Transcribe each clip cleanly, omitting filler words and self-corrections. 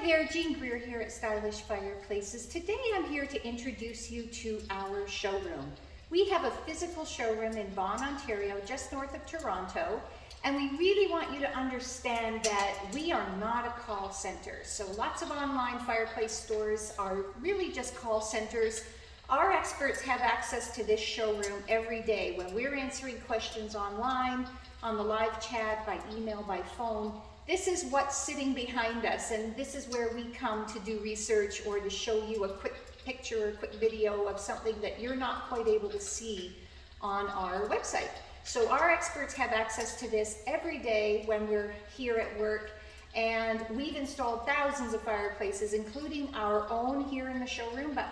there, Jean Greer here at Stylish Fireplaces. Today I'm here to introduce you to our showroom. We have a physical showroom in Vaughan, Ontario, just north of Toronto, and we really want you to understand that we are not a call center. So lots of online fireplace stores are really just call centers. Our experts have access to this showroom every day when we're answering questions online, on the live chat, by email, by phone. This is what's sitting behind us, and this is where we come to do research or to show you a quick picture or quick video of something that you're not quite able to see on our website. So our experts have access to this every day when we're here at work, and we've installed thousands of fireplaces, including our own here in the showroom, but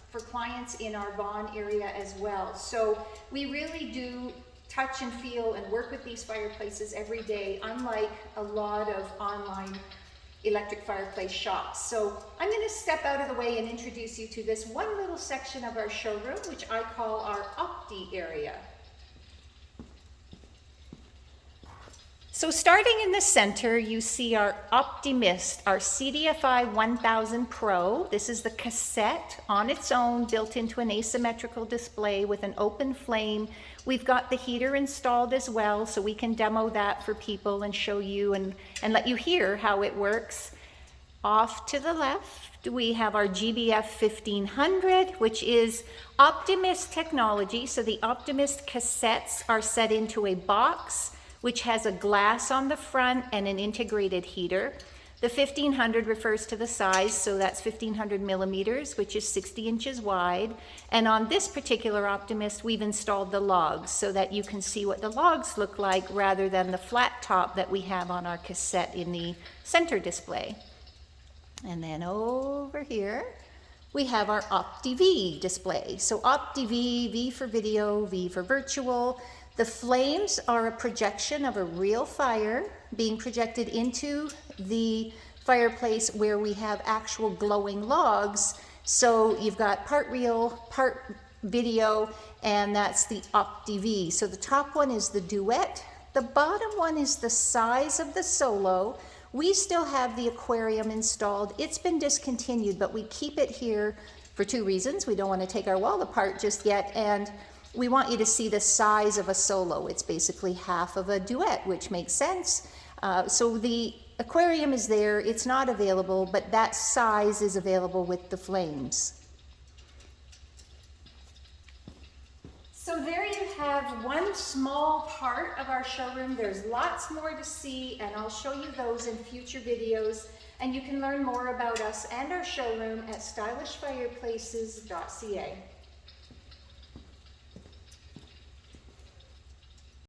for clients in our Vaughan area as well. So we really do touch and feel and work with these fireplaces every day, unlike a lot of online electric fireplace shops. So I'm going to step out of the way and introduce you to this one little section of our showroom, which I call our Opti area. So starting in the center, you see our Optimyst, our CDFI 1000 Pro. This is the cassette on its own, built into an asymmetrical display with an open flame. We've got the heater installed as well, so we can demo that for people and show you and let you hear how it works. Off to the left, we have our GBF1500, which is Optimyst technology. So the Optimyst cassettes are set into a box, which has a glass on the front and an integrated heater. The 1500 refers to the size, so that's 1500 millimeters, which is 60 inches wide. And on this particular Optimyst, we've installed the logs so that you can see what the logs look like rather than the flat top that we have on our cassette in the center display. And then over here, we have our Opti-V display. So Opti-V, V for video, V for virtual. The flames are a projection of a real fire being projected into the fireplace where we have actual glowing logs. So you've got part real, part video, and that's the Opti-V. So the top one is the duet. The bottom one is the size of the solo. We still have the aquarium installed. It's been discontinued, but we keep it here for two reasons. We don't want to take our wall apart just yet, and we want you to see the size of a solo. It's basically half of a duet, which makes sense. So the aquarium is there, it's not available, but that size is available with the flames. So there you have one small part of our showroom. There's lots more to see, and I'll show you those in future videos. And you can learn more about us and our showroom at stylishfireplaces.ca.